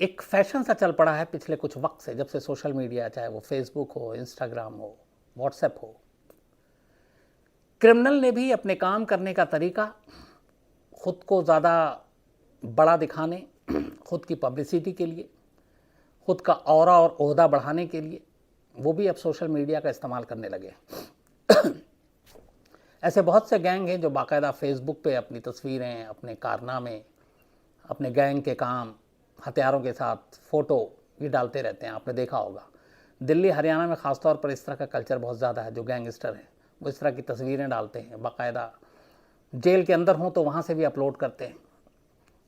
एक फैशन सा चल पड़ा है पिछले कुछ वक्त से, जब से सोशल मीडिया, चाहे वो फेसबुक हो, इंस्टाग्राम हो, व्हाट्सएप हो, क्रिमिनल ने भी अपने काम करने का तरीका खुद को ज़्यादा बड़ा दिखाने, खुद की पब्लिसिटी के लिए, खुद का ऑरा और ओहदा बढ़ाने के लिए, वो भी अब सोशल मीडिया का इस्तेमाल करने लगे। ऐसे बहुत से गैंग हैं जो बाकायदा फेसबुक पे अपनी तस्वीरें, अपने कारनामे, अपने गैंग के काम, हथियारों के साथ फ़ोटो ये डालते रहते हैं। आपने देखा होगा दिल्ली हरियाणा में ख़ासतौर पर इस तरह का कल्चर बहुत ज़्यादा है। जो गैंगस्टर हैं वो इस तरह की तस्वीरें डालते हैं, बाकायदा जेल के अंदर हों तो वहाँ से भी अपलोड करते हैं,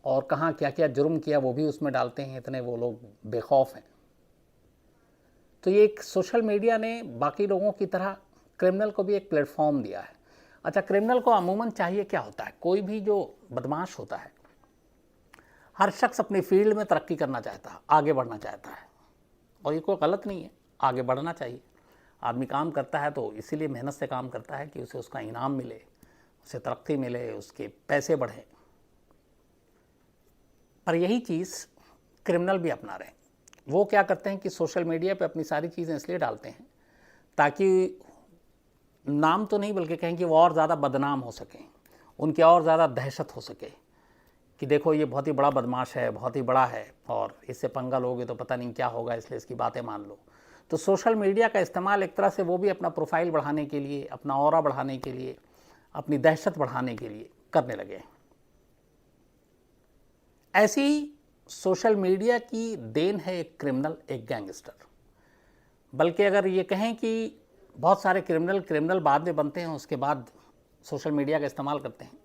और कहाँ क्या क्या जुर्म किया वो भी उसमें डालते हैं। इतने वो लोग बेखौफ हैं। तो ये एक सोशल मीडिया ने बाकी लोगों की तरह क्रिमिनल को भी एक प्लेटफॉर्म दिया है। अच्छा, क्रिमिनल को अमूमन चाहिए क्या होता है? कोई भी जो बदमाश होता है, हर शख्स अपनी फील्ड में तरक्की करना चाहता है, आगे बढ़ना चाहता है, और ये कोई गलत नहीं है, आगे बढ़ना चाहिए। आदमी काम करता है तो इसीलिए मेहनत से काम करता है कि उसे उसका इनाम मिले, उसे तरक्की मिले, उसके पैसे बढ़ें। पर यही चीज़ क्रिमिनल भी अपना रहे हैं। वो क्या करते हैं कि सोशल मीडिया पे अपनी सारी चीज़ें इसलिए डालते हैं ताकि नाम तो नहीं बल्कि कहें कि वो और ज़्यादा बदनाम हो सकें, उनकी और ज़्यादा दहशत हो सके कि देखो ये बहुत ही बड़ा बदमाश है, बहुत ही बड़ा है, और इससे पंगा लोगे तो पता नहीं क्या होगा, इसलिए इसकी बातें मान लो। तो सोशल मीडिया का इस्तेमाल एक तरह से वो भी अपना प्रोफाइल बढ़ाने के लिए, अपना ऑरा बढ़ाने के लिए, अपनी दहशत बढ़ाने के लिए करने लगे। ऐसी ही सोशल मीडिया की देन है एक क्रिमिनल, एक गैंगस्टर। बल्कि अगर ये कहें कि बहुत सारे क्रिमिनल बाद में बनते हैं, उसके बाद सोशल मीडिया का इस्तेमाल करते हैं।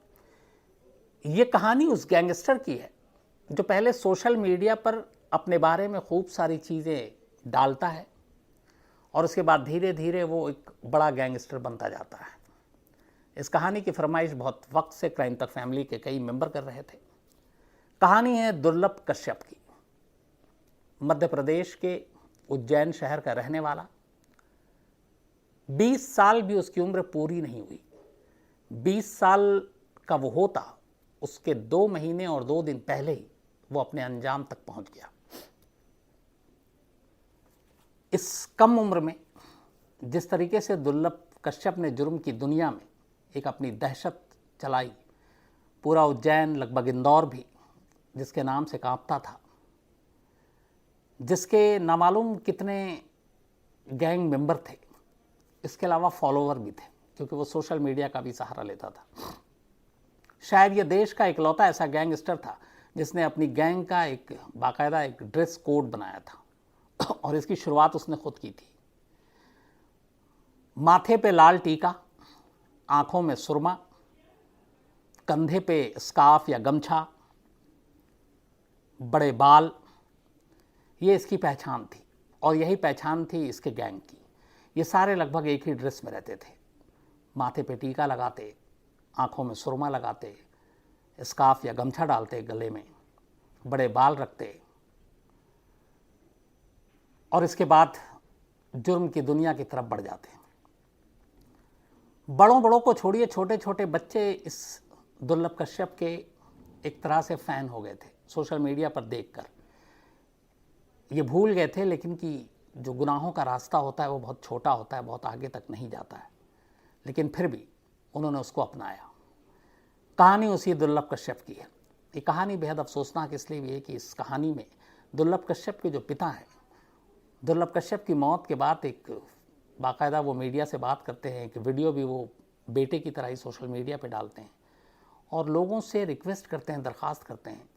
ये कहानी उस गैंगस्टर की है जो पहले सोशल मीडिया पर अपने बारे में खूब सारी चीज़ें डालता है, और उसके बाद धीरे धीरे वो एक बड़ा गैंगस्टर बनता जाता है। इस कहानी की फरमाइश बहुत वक्त से क्राइम तक फैमिली के कई मेंबर कर रहे थे। कहानी है दुर्लभ कश्यप की। मध्य प्रदेश के उज्जैन शहर का रहने वाला, 20 साल भी उसकी उम्र पूरी नहीं हुई। 20 साल का वो होता, उसके 2 महीने और 2 दिन पहले ही वो अपने अंजाम तक पहुंच गया। इस कम उम्र में जिस तरीके से दुर्लभ कश्यप ने जुर्म की दुनिया में एक अपनी दहशत चलाई, पूरा उज्जैन, लगभग इंदौर भी जिसके नाम से कांपता था, जिसके नामालूम कितने गैंग मेंबर थे, इसके अलावा फॉलोवर भी थे, क्योंकि वो सोशल मीडिया का भी सहारा लेता था। शायद ये देश का इकलौता ऐसा गैंगस्टर था जिसने अपनी गैंग का एक बाकायदा एक ड्रेस कोड बनाया था, और इसकी शुरुआत उसने खुद की थी। माथे पे लाल टीका, आंखों में सुरमा, कंधे पे स्कार्फ या गमछा, बड़े बाल, ये इसकी पहचान थी, और यही पहचान थी इसके गैंग की। ये सारे लगभग एक ही ड्रेस में रहते थे, माथे पे टीका लगाते, आंखों में सुरमा लगाते, स्कार्फ या गमछा डालते गले में, बड़े बाल रखते, और इसके बाद जुर्म की दुनिया की तरफ बढ़ जाते। बड़ों को छोड़िए, छोटे छोटे बच्चे इस दुर्लभ कश्यप के एक तरह से फ़ैन हो गए थे सोशल मीडिया पर देखकर। ये भूल गए थे लेकिन कि जो गुनाहों का रास्ता होता है वो बहुत छोटा होता है, बहुत आगे तक नहीं जाता है, लेकिन फिर भी उन्होंने उसको अपनाया। कहानी उसी दुर्लभ कश्यप की है। ये कहानी बेहद अफसोसनाक इसलिए भी है कि इस कहानी में दुर्लभ कश्यप के जो पिता हैं, दुर्लभ कश्यप की मौत के बाद एक बाकायदा वो मीडिया से बात करते हैं, एक वीडियो भी वो बेटे की तरह ही सोशल मीडिया पे डालते हैं, और लोगों से रिक्वेस्ट करते हैं, दरख्वास्त करते हैं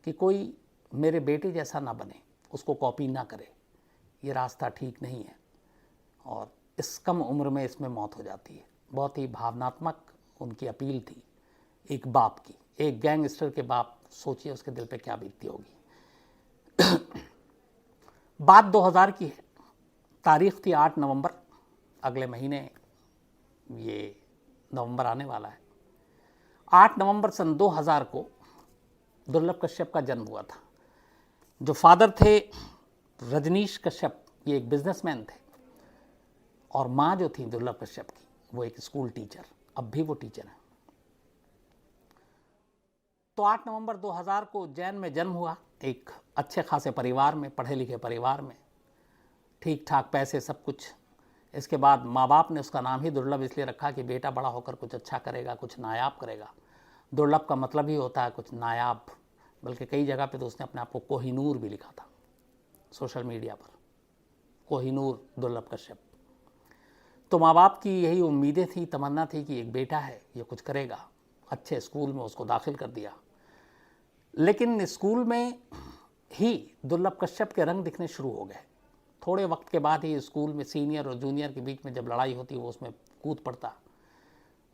कि कोई मेरे बेटे जैसा ना बने, उसको कॉपी ना करे, ये रास्ता ठीक नहीं है। और इस कम उम्र में इसमें मौत हो जाती है। बहुत ही भावनात्मक उनकी अपील थी एक बाप की, एक गैंगस्टर के बाप। सोचिए उसके दिल पे क्या बीतती होगी। बात 2000 की है, तारीख थी 8 नवंबर, अगले महीने ये नवंबर आने वाला है। 8 नवंबर सन 2000 को दुर्लभ कश्यप का जन्म हुआ था। जो फादर थे रजनीश कश्यप, ये एक बिजनेसमैन थे, और माँ जो थी दुर्लभ कश्यप की, वो एक स्कूल टीचर, अब भी वो टीचर हैं। तो 8 नवंबर 2000 को उज्जैन में जन्म हुआ, एक अच्छे खासे परिवार में, पढ़े लिखे परिवार में, ठीक ठाक पैसे सब कुछ। इसके बाद माँ बाप ने उसका नाम ही दुर्लभ इसलिए रखा कि बेटा बड़ा होकर कुछ अच्छा करेगा, कुछ नायाब करेगा। दुर्लभ का मतलब ही होता है कुछ नायाब, बल्कि कई जगह पे तो उसने अपने आप को कोहिनूर भी लिखा था सोशल मीडिया पर, कोहिनूर दुर्लभ कश्यप। तो माँ बाप की यही उम्मीदें थी, तमन्ना थी कि एक बेटा है, ये कुछ करेगा। अच्छे स्कूल में उसको दाखिल कर दिया, लेकिन स्कूल में ही दुर्लभ कश्यप के रंग दिखने शुरू हो गए। थोड़े वक्त के बाद ही स्कूल में सीनियर और जूनियर के बीच में जब लड़ाई होती वो उसमें कूद पड़ता।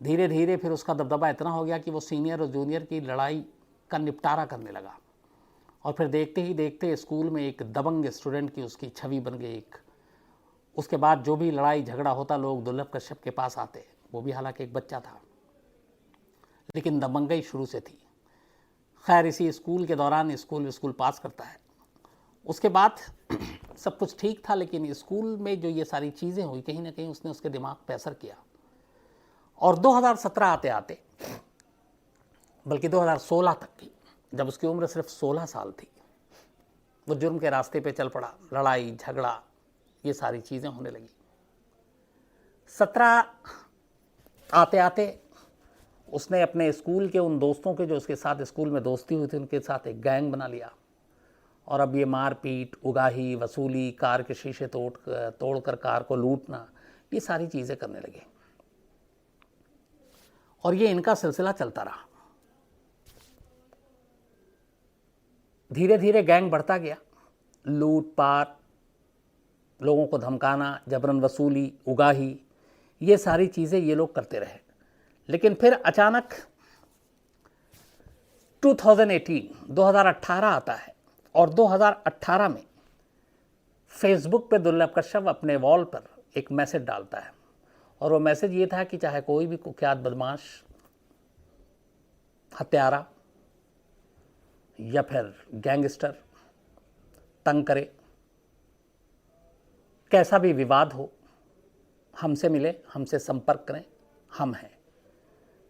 धीरे धीरे फिर उसका दबदबा इतना हो गया कि वो सीनियर और जूनियर की लड़ाई का निपटारा करने लगा, और फिर देखते ही देखते स्कूल में एक दबंग स्टूडेंट की उसकी छवि बन गई एक। उसके बाद जो भी लड़ाई झगड़ा होता लोग दुर्लभ कश्यप के पास आते। वो भी हालांकि एक बच्चा था, लेकिन दबंगई शुरू से थी। खैर, इसी स्कूल के दौरान स्कूल पास करता है। उसके बाद सब कुछ ठीक था, लेकिन स्कूल में जो ये सारी चीज़ें हुई कहीं ना कहीं उसने उसके दिमाग पे असर किया। और 2017 आते आते, बल्कि 2016 तक की, जब उसकी उम्र सिर्फ 16 साल थी, वो जुर्म के रास्ते पे चल पड़ा। लड़ाई झगड़ा ये सारी चीज़ें होने लगी। 17 आते आते उसने अपने स्कूल के उन दोस्तों के, जो उसके साथ स्कूल में दोस्ती हुई थी, उनके साथ एक गैंग बना लिया। और अब ये मारपीट, उगाही, वसूली, कार के शीशे तोड़कर कार को लूटना, ये सारी चीज़ें करने लगे। और ये इनका सिलसिला चलता रहा। धीरे धीरे गैंग बढ़ता गया। लूटपाट, लोगों को धमकाना, जबरन वसूली, उगाही, ये सारी चीज़ें ये लोग करते रहे। लेकिन फिर अचानक 2018 आता है, और 2018 में फेसबुक पे दुर्लभ कश्यप अपने वॉल पर एक मैसेज डालता है। और वो मैसेज ये था कि चाहे कोई भी कुख्यात बदमाश, हत्यारा या फिर गैंगस्टर तंग करे, कैसा भी विवाद हो, हमसे मिले, हमसे संपर्क करें, हम हैं।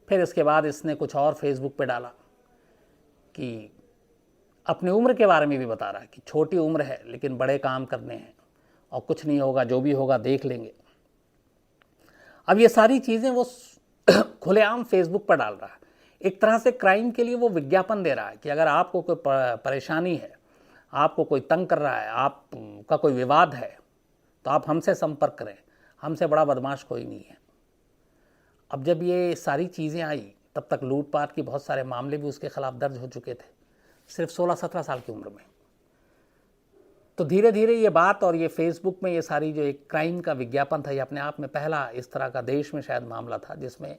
फिर इसके बाद इसने कुछ और फेसबुक पे डाला कि अपनी उम्र के बारे में भी बता रहा है कि छोटी उम्र है लेकिन बड़े काम करने हैं, और कुछ नहीं होगा, जो भी होगा देख लेंगे। अब ये सारी चीज़ें वो खुलेआम फेसबुक पर डाल रहा है। एक तरह से क्राइम के लिए वो विज्ञापन दे रहा है कि अगर आपको कोई परेशानी है, आपको कोई तंग कर रहा है, आपका कोई विवाद है, तो आप हमसे संपर्क करें, हमसे बड़ा बदमाश कोई नहीं है। अब जब ये सारी चीज़ें आई, तब तक लूटपाट के बहुत सारे मामले भी उसके खिलाफ दर्ज हो चुके थे, सिर्फ 16-17 साल की उम्र में। तो धीरे धीरे ये बात और ये फेसबुक में ये सारी जो एक क्राइम का विज्ञापन था, ये अपने आप में पहला इस तरह का देश में शायद मामला था, जिसमें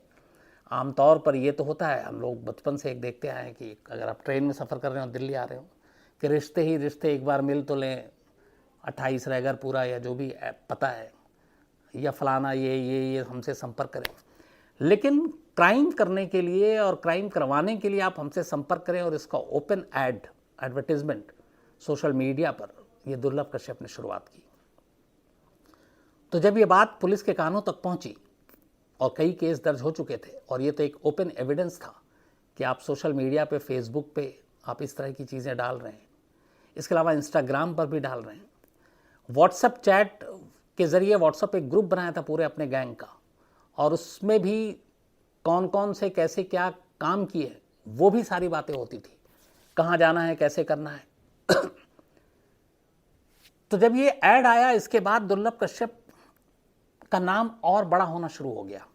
आमतौर पर ये तो होता है, हम लोग बचपन से एक देखते आए हैं कि अगर आप ट्रेन में सफ़र कर रहे हो, दिल्ली आ रहे हो, कि रिश्ते ही रिश्ते, एक बार मिल तो लें, 28 रह घर पूरा, या जो भी पता है, या फलाना ये हमसे संपर्क करें। लेकिन क्राइम करने के लिए और क्राइम करवाने के लिए आप हमसे संपर्क करें, और इसका ओपन एडवर्टीजमेंट सोशल मीडिया पर ये दुर्लभ कश्यप ने शुरुआत की। तो जब ये बात पुलिस के कानों तक पहुंची और कई केस दर्ज हो चुके थे, और ये तो एक ओपन एविडेंस था कि आप सोशल मीडिया पे, फेसबुक पे आप इस तरह की चीज़ें डाल रहे हैं, इसके अलावा इंस्टाग्राम पर भी डाल रहे हैं। व्हाट्सएप चैट के ज़रिए व्हाट्सएप एक ग्रुप बनाया था पूरे अपने गैंग का, और उसमें भी कौन कौन से कैसे क्या काम किए वो भी सारी बातें होती थी, कहाँ जाना है, कैसे करना है। तो जब ये ऐड आया, इसके बाद दुर्लभ कश्यप का नाम और बड़ा होना शुरू हो गया।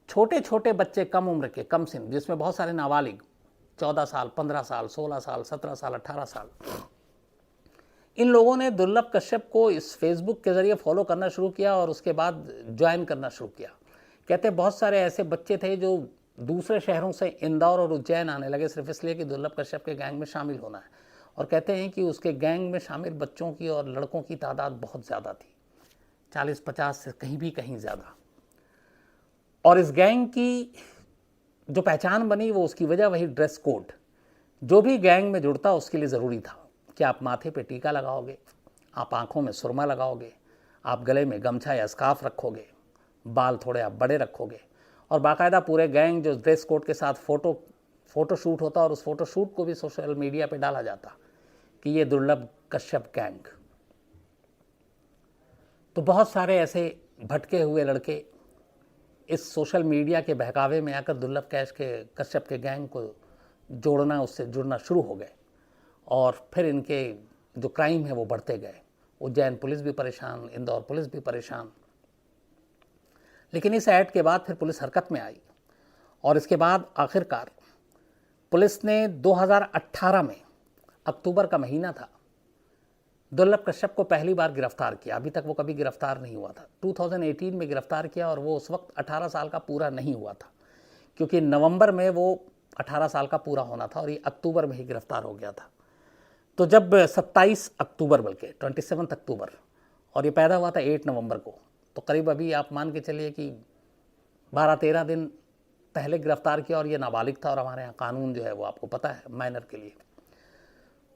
छोटे छोटे बच्चे, कम उम्र के, कम सिन, जिसमें बहुत सारे नाबालिग, 14 साल, 15 साल, 16 साल, 17 साल, 18 साल, इन लोगों ने दुर्लभ कश्यप को इस फेसबुक के ज़रिए फॉलो करना शुरू किया और उसके बाद ज्वाइन करना शुरू किया। कहते बहुत सारे ऐसे बच्चे थे जो दूसरे शहरों से इंदौर और उज्जैन आने लगे सिर्फ इसलिए कि दुर्लभ कश्यप के गैंग में शामिल होना है। और कहते हैं कि उसके गैंग में शामिल बच्चों की और लड़कों की तादाद बहुत ज़्यादा थी, 40-50 से कहीं ज़्यादा। और इस गैंग की जो पहचान बनी वो उसकी वजह वही ड्रेस कोड। जो भी गैंग में जुड़ता उसके लिए ज़रूरी था कि आप माथे पे टीका लगाओगे, आप आँखों में सुरमा लगाओगे, आप गले में गमछा या स्कार्फ रखोगे, बाल थोड़े आप बड़े रखोगे, और बाकायदा पूरे गैंग जो ड्रेस कोड के साथ फ़ोटो फ़ोटोशूट होता और उस फ़ोटोशूट को भी सोशल मीडिया पे डाला जाता कि ये दुर्लभ कश्यप गैंग। तो बहुत सारे ऐसे भटके हुए लड़के इस सोशल मीडिया के बहकावे में आकर दुर्लभ कश्यप के गैंग को जोड़ना, उससे जुड़ना शुरू हो गए और फिर इनके जो क्राइम है वो बढ़ते गए। उज्जैन पुलिस भी परेशान, इंदौर पुलिस भी परेशान। लेकिन इस ऐड के बाद फिर पुलिस हरकत में आई और इसके बाद आखिरकार पुलिस ने 2018 में, अक्टूबर का महीना था, दुर्लभ कश्यप को पहली बार गिरफ्तार किया। अभी तक वो कभी गिरफ्तार नहीं हुआ था। 2018 में गिरफ्तार किया और वो उस वक्त 18 साल का पूरा नहीं हुआ था, क्योंकि नवंबर में वो 18 साल का पूरा होना था और ये अक्टूबर में ही गिरफ्तार हो गया था। तो जब 27 अक्टूबर, बल्कि 27 अक्टूबर, और ये पैदा हुआ था 8 नवंबर को, तो करीब अभी आप मान के चलिए कि 12-13 दिन पहले गिरफ्तार किया और ये नाबालिग था और हमारे यहाँ कानून जो है वो आपको पता है माइनर के लिए।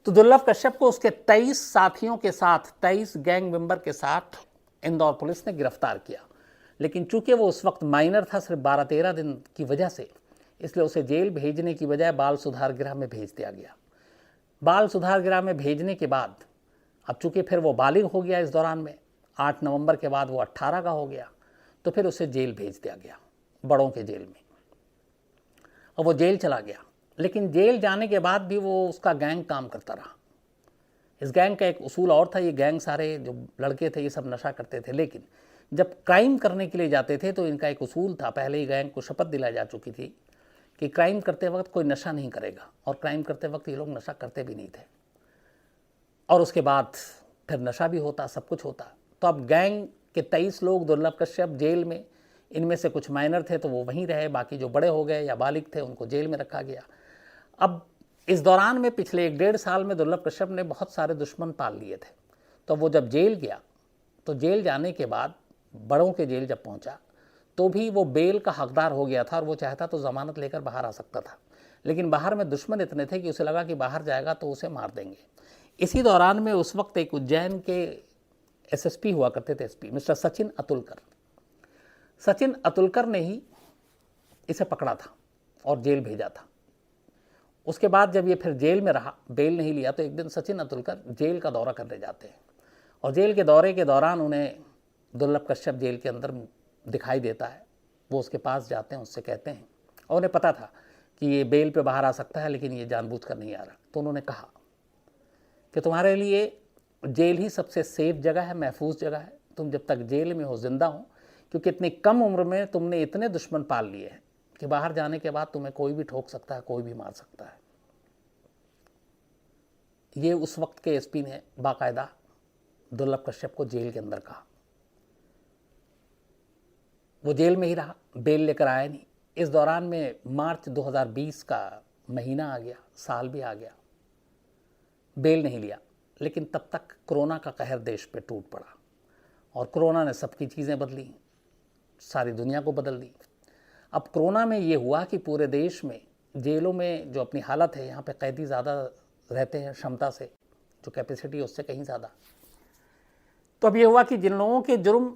तो दुर्लभ कश्यप को उसके 23 साथियों के साथ, 23 गैंग मेंबर के साथ इंदौर पुलिस ने गिरफ्तार किया। लेकिन चूंकि वो उस वक्त माइनर था, सिर्फ 12-13 दिन की वजह से, इसलिए उसे जेल भेजने की बजाय बाल सुधार गृह में भेज दिया गया। बाल सुधार गृह में भेजने के बाद अब चूंकि फिर वो बालिग हो गया, इस दौरान में 8 नवंबर के बाद वो 18 का हो गया, तो फिर उसे जेल भेज दिया गया, बड़ों के जेल में, और वो जेल चला गया। लेकिन जेल जाने के बाद भी वो उसका गैंग काम करता रहा। इस गैंग का एक उसूल और था, ये गैंग सारे जो लड़के थे ये सब नशा करते थे, लेकिन जब क्राइम करने के लिए जाते थे तो इनका एक उसूल था, पहले ही गैंग को शपथ दिलाई जा चुकी थी कि क्राइम करते वक्त कोई नशा नहीं करेगा, और क्राइम करते वक्त ये लोग नशा करते भी नहीं थे, और उसके बाद फिर नशा भी होता, सब कुछ होता। तो अब गैंग के 23 लोग, दुर्लभ कश्यप जेल में, इनमें से कुछ माइनर थे तो वो वहीं रहे, बाकी जो बड़े हो गए या बालिग थे उनको जेल में रखा गया। अब इस दौरान में पिछले 1-1.5 साल में दुर्लभ कश्यप ने बहुत सारे दुश्मन पाल लिए थे। तो वो जब जेल गया, तो जेल जाने के बाद बड़ों के जेल जब पहुंचा तो भी वो बेल का हकदार हो गया था और वो चाहता तो ज़मानत लेकर बाहर आ सकता था, लेकिन बाहर में दुश्मन इतने थे कि उसे लगा कि बाहर जाएगा तो उसे मार देंगे। इसी दौरान में उस वक्त एक उज्जैन के एसएसपी हुआ करते थे, एसपी मिस्टर सचिन अतुलकर। सचिन अतुलकर ने ही इसे पकड़ा था और जेल भेजा था। उसके बाद जब ये फिर जेल में रहा, बेल नहीं लिया, तो एक दिन सचिन अतुलकर जेल का दौरा करने जाते हैं और जेल के दौरे के दौरान उन्हें दुर्लभ कश्यप जेल के अंदर दिखाई देता है। वो उसके पास जाते हैं, उससे कहते हैं, और उन्हें पता था कि ये बेल पे बाहर आ सकता है लेकिन ये जानबूझकर नहीं आ रहा। तो उन्होंने कहा कि तुम्हारे लिए जेल ही सबसे सेफ जगह है, महफूज जगह है, तुम जब तक जेल में हो, जिंदा हो, क्योंकि इतनी कम उम्र में तुमने इतने दुश्मन पाल लिए हैं कि बाहर जाने के बाद तुम्हें कोई भी ठोक सकता है, कोई भी मार सकता है। ये उस वक्त के एसपी ने बाकायदा दुर्लभ कश्यप को जेल के अंदर कहा। वो जेल में ही रहा, बेल लेकर आया नहीं। इस दौरान में मार्च 2020 का महीना आ गया, साल भी आ गया, बेल नहीं लिया। लेकिन तब तक कोरोना का कहर देश पे टूट पड़ा और कोरोना ने सबकी चीज़ें बदली, सारी दुनिया को बदल दी। अब कोरोना में ये हुआ कि पूरे देश में जेलों में जो अपनी हालत है, यहाँ पे कैदी ज़्यादा रहते हैं क्षमता से, जो कैपेसिटी है उससे कहीं ज़्यादा। तो अब ये हुआ कि जिन लोगों के जुर्म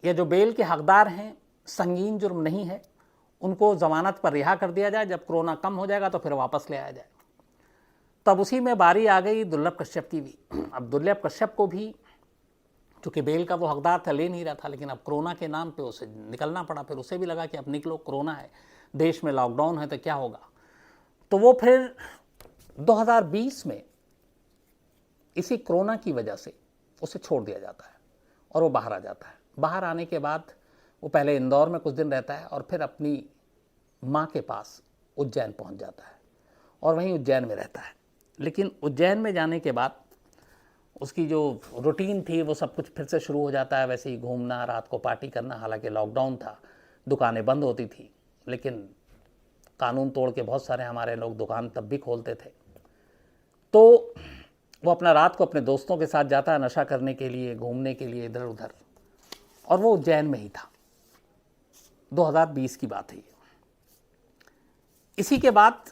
या जो बेल के हकदार हैं, संगीन जुर्म नहीं है, उनको ज़मानत पर रिहा कर दिया जाए, जब कोरोना कम हो जाएगा तो फिर वापस ले आया जाए। तब उसी में बारी आ गई दुर्लभ कश्यप की भी। अब दुर्लभ कश्यप को भी, चूँकि बेल का वो हकदार था, ले नहीं रहा था, लेकिन अब कोरोना के नाम पे उसे निकलना पड़ा। फिर उसे भी लगा कि अब निकलो, कोरोना है, देश में लॉकडाउन है तो क्या होगा। तो वो फिर 2020 में इसी कोरोना की वजह से उसे छोड़ दिया जाता है और वो बाहर आ जाता है। बाहर आने के बाद वो पहले इंदौर में कुछ दिन रहता है और फिर अपनी माँ के पास उज्जैन पहुँच जाता है और वहीं उज्जैन में रहता है। लेकिन उज्जैन में जाने के बाद उसकी जो रूटीन थी वो सब कुछ फिर से शुरू हो जाता है, वैसे ही घूमना, रात को पार्टी करना। हालांकि लॉकडाउन था, दुकानें बंद होती थी, लेकिन कानून तोड़ के बहुत सारे हमारे लोग दुकान तब भी खोलते थे। तो वो अपना रात को अपने दोस्तों के साथ जाता है नशा करने के लिए, घूमने के लिए इधर उधर, और वो उज्जैन में ही था। 2020 की बात है ये। इसी के बाद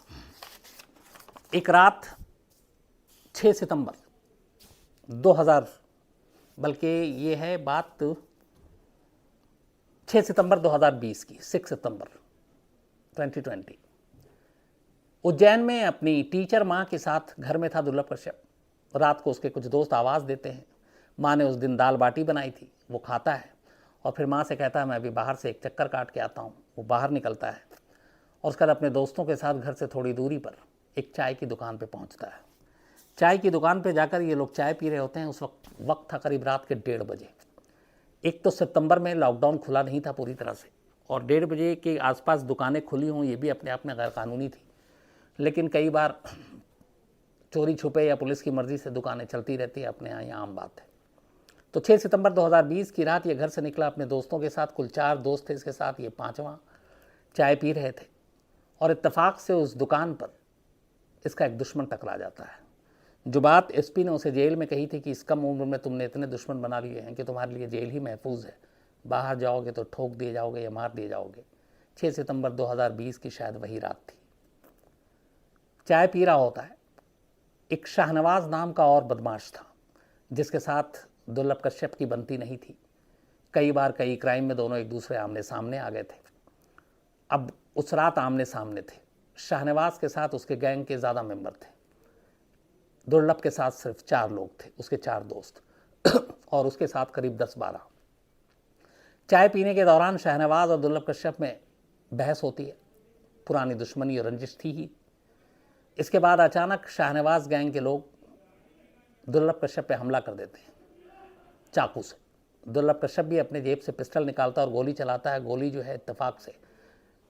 एक रात 6 सितंबर 2000, बल्कि ये है बात 6 सितंबर 2020 की, 6 सितंबर 2020, उज्जैन में अपनी टीचर माँ के साथ घर में था दुर्लभ कश्यप। रात को उसके कुछ दोस्त आवाज़ देते हैं। माँ ने उस दिन दाल बाटी बनाई थी, वो खाता है और फिर माँ से कहता है मैं अभी बाहर से एक चक्कर काट के आता हूँ। वो बाहर निकलता है और उसके बाद अपने दोस्तों के साथ घर से थोड़ी दूरी पर एक चाय की दुकान पे पहुँचता है। चाय की दुकान पे जाकर ये लोग चाय पी रहे होते हैं। उस वक्त था करीब रात के 1:30 बजे। एक तो सितंबर में लॉकडाउन खुला नहीं था पूरी तरह से, और 1:30 बजे के आसपास दुकानें खुली हों ये भी अपने आप में गैरकानूनी थी। लेकिन कई बार चोरी छुपे या पुलिस की मर्जी से दुकानें चलती रहती है, अपने यहाँ ये आम बात है। तो 6 सितंबर 2020 की रात ये घर से निकला अपने दोस्तों के साथ। कुल 4 दोस्त थे इसके साथ, ये 5वां चाय पी रहे थे और इत्तेफाक से उस दुकान पर इसका एक दुश्मन टकरा जाता है। जो बात एसपी ने उसे जेल में कही थी कि इस कम उम्र में तुमने इतने दुश्मन बना लिए हैं कि तुम्हारे लिए जेल ही महफूज है, बाहर जाओगे तो ठोक दिए जाओगे या मार दिए जाओगे। 6 सितंबर 2020 की शायद वही रात थी। चाय पी रहा होता है। एक शाहनवाज नाम का और बदमाश था जिसके साथ दुर्लभ कश्यप की बनती नहीं थी। कई बार कई क्राइम में दोनों एक दूसरे आमने सामने आ गए थे। अब उस रात आमने सामने थे। शाहनवाज के साथ उसके गैंग के ज़्यादा मेंबर थे। दुर्लभ के साथ सिर्फ 4 लोग थे, उसके 4 दोस्त और उसके साथ करीब 10-12। चाय पीने के दौरान शाहनवाज और दुर्लभ कश्यप में बहस होती है। पुरानी दुश्मनी और रंजिश थी ही। इसके बाद अचानक शाहनवाज गैंग के लोग दुर्लभ कश्यप पे हमला कर देते हैं चाकू से। दुर्लभ कश्यप भी अपने जेब से पिस्टल निकालता है और गोली चलाता है। गोली जो है इत्तेफाक से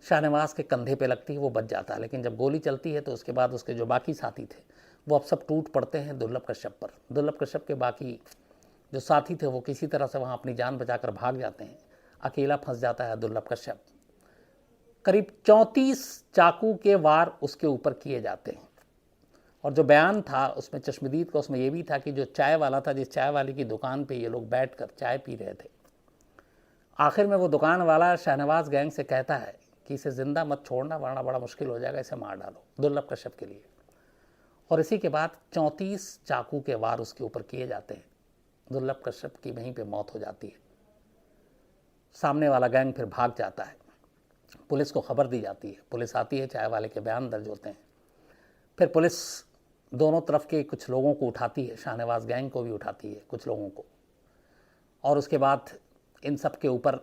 शाहनवाज के कंधे पे लगती है, वो बच जाता है। लेकिन जब गोली चलती है तो उसके बाद उसके जो बाकी साथी थे वो अब सब टूट पड़ते हैं दुर्लभ कश्यप पर। दुर्लभ कश्यप के बाकी जो साथी थे वो किसी तरह से वहाँ अपनी जान बचाकर भाग जाते हैं। अकेला फंस जाता है दुर्लभ कश्यप। करीब 34 चाकू के वार उसके ऊपर किए जाते हैं। और जो बयान था उसमें चश्मदीद का, उसमें यह भी था कि जो चाय वाला था, जिस चाय वाले की दुकान पे ये लोग बैठकर चाय पी रहे थे, आखिर में वो दुकान वाला शाहनवाज गैंग से कहता है कि इसे ज़िंदा मत छोड़ना वरना बड़ा मुश्किल हो जाएगा, इसे मार डालो दुर्लभ कश्यप के लिए। और इसी के बाद 34 चाकू के वार उसके ऊपर किए जाते हैं। दुर्लभ कश्यप की वहीं पे मौत हो जाती है। सामने वाला गैंग फिर भाग जाता है। पुलिस को खबर दी जाती है, पुलिस आती है, चाय वाले के बयान दर्ज होते हैं। फिर पुलिस दोनों तरफ के कुछ लोगों को उठाती है, शाहनवाज गैंग को भी उठाती है कुछ लोगों को, और उसके बाद इन सब के ऊपर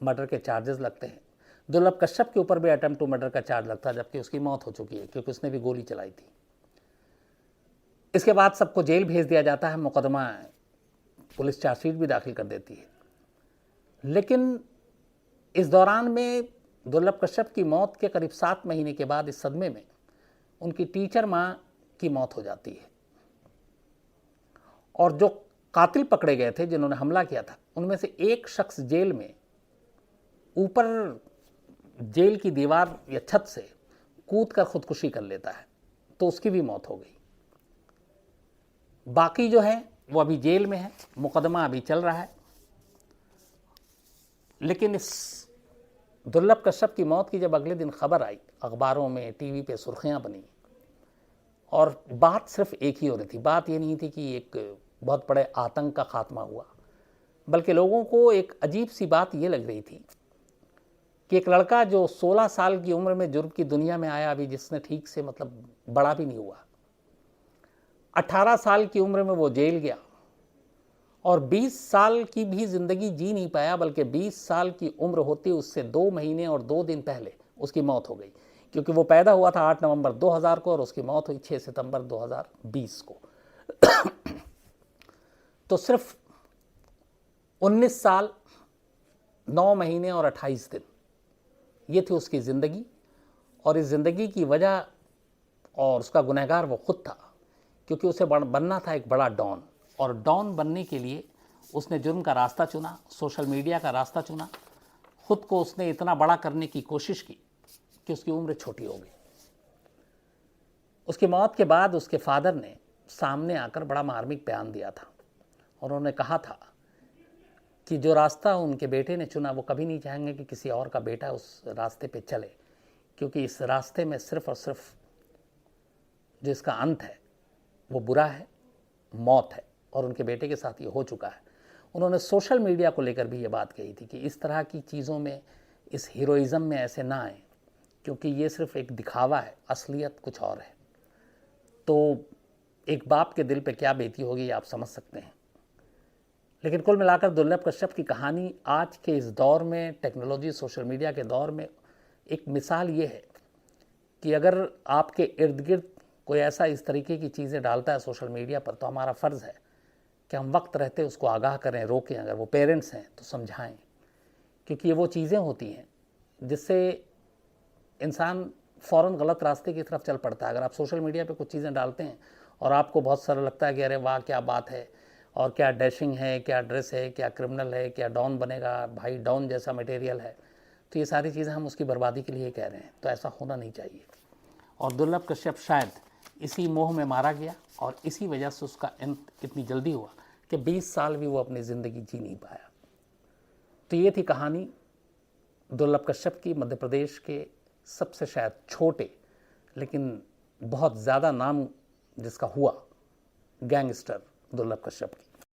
मर्डर के चार्जेस लगते हैं। दुर्लभ कश्यप के ऊपर भी अटेम्प्ट टू मर्डर का चार्ज लगता है, जबकि उसकी मौत हो चुकी है क्योंकि उसने भी गोली चलाई थी। इसके बाद सबको जेल भेज दिया जाता है। मुकदमा, पुलिस चार्जशीट भी दाखिल कर देती है। लेकिन इस दौरान में दुर्लभ कश्यप की मौत के करीब 7 महीने के बाद इस सदमे में उनकी टीचर माँ की मौत हो जाती है। और जो कातिल पकड़े गए थे जिन्होंने हमला किया था, उनमें से एक शख्स जेल में ऊपर जेल की दीवार या छत से कूद कर खुदकुशी कर लेता है, तो उसकी भी मौत हो गई। बाकी जो है वो अभी जेल में है, मुकदमा अभी चल रहा है। लेकिन इस दुर्लभ कश्यप की मौत की जब अगले दिन खबर आई, अखबारों में, टीवी पे सुर्खियां बनी, और बात सिर्फ एक ही हो रही थी। बात ये नहीं थी कि एक बहुत बड़े आतंक का खात्मा हुआ, बल्कि लोगों को एक अजीब सी बात ये लग रही थी कि एक लड़का जो 16 साल की उम्र में जुर्म की दुनिया में आया, अभी जिसने ठीक से मतलब बड़ा भी नहीं हुआ, 18 साल की उम्र में वो जेल गया और 20 साल की भी ज़िंदगी जी नहीं पाया, बल्कि 20 साल की उम्र होती उससे 2 महीने और 2 दिन पहले उसकी मौत हो गई, क्योंकि वो पैदा हुआ था 8 नवंबर 2000 को और उसकी मौत हुई 6 सितंबर 2020 को। तो सिर्फ 19 साल 9 महीने और 28 दिन ये थी उसकी ज़िंदगी। और इस ज़िंदगी की वजह और उसका गुनहगार वो खुद था, क्योंकि उसे बनना था एक बड़ा डॉन, और डॉन बनने के लिए उसने जुर्म का रास्ता चुना, सोशल मीडिया का रास्ता चुना। खुद को उसने इतना बड़ा करने की कोशिश की कि उसकी उम्र छोटी हो गई। उसकी मौत के बाद उसके फादर ने सामने आकर बड़ा मार्मिक बयान दिया था, और उन्होंने कहा था कि जो रास्ता उनके बेटे ने चुना वो कभी नहीं चाहेंगे कि किसी और का बेटा उस रास्ते पे चले, क्योंकि इस रास्ते में सिर्फ और सिर्फ जो इसका अंत है वो बुरा है, मौत है, और उनके बेटे के साथ ये हो चुका है। उन्होंने सोशल मीडिया को लेकर भी ये बात कही थी कि इस तरह की चीज़ों में, इस हीरोइज़म में ऐसे ना आए, क्योंकि ये सिर्फ एक दिखावा है, असलियत कुछ और है। तो एक बाप के दिल पे क्या बीती होगी आप समझ सकते हैं। लेकिन कुल मिलाकर दुर्लभ कश्यप की कहानी आज के इस दौर में, टेक्नोलॉजी सोशल मीडिया के दौर में, एक मिसाल ये है कि अगर आपके इर्द गिर्द कोई ऐसा इस तरीके की चीज़ें डालता है सोशल मीडिया पर, तो हमारा फ़र्ज़ है कि हम वक्त रहते उसको आगाह करें, रोकें। अगर वो पेरेंट्स हैं तो समझाएं, क्योंकि ये वो चीज़ें होती हैं जिससे इंसान फ़ौरन गलत रास्ते की तरफ चल पड़ता है। अगर आप सोशल मीडिया पे कुछ चीज़ें डालते हैं और आपको बहुत सरल लगता है कि अरे वाह क्या बात है, और क्या डैशिंग है, क्या ड्रेस है, क्या क्रिमिनल है, क्या डॉन बनेगा, भाई डॉन जैसा मटेरियल है, तो ये सारी चीज़ें हम उसकी बर्बादी के लिए कह रहे हैं। तो ऐसा होना नहीं चाहिए। और दुर्लभ कश्यप शायद इसी मोह में मारा गया और इसी वजह से उसका अंत इतनी जल्दी हुआ कि 20 साल भी वो अपनी ज़िंदगी जी नहीं पाया। तो ये थी कहानी दुर्लभ कश्यप की, मध्य प्रदेश के सबसे शायद छोटे लेकिन बहुत ज़्यादा नाम जिसका हुआ गैंगस्टर दुर्लभ कश्यप की।